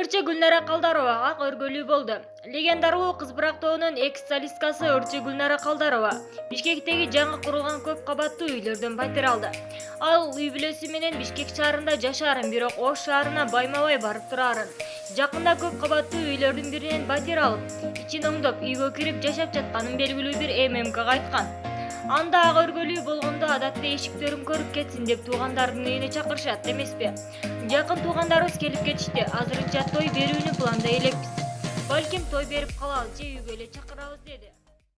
Ырчы Гүлнара Калдаровага көргөлүү болду. Легендаруу Кыз Бырактоонун экс-солисткасы Ырчы Гүлнара Калдарова Бишкектеги жаңы курулган көп кабаттуу үйлөрдөн пәтер алды. Ал үй бүлөсү менен Бишкек шаарында жашаарын, бирок Ош шаарына байма-бай барып турарын. Жакында көп кабаттуу үйлөрдүн биринен пәтер алып, ичин оңдоп үйгө кирип жашап жатканын белгилүү бир ММКга айткан. Анда ага өргөлүү болгондо адатта эшиктерин көрүп кетсин деп туугандардын үйүнө чакырышат эмеспи? Жакын туугандарыбыз келип кетишти. Азырынча той берүүнү пландай элекпиз. Балким той берип калалы же үйгө эле чакырабыз деди.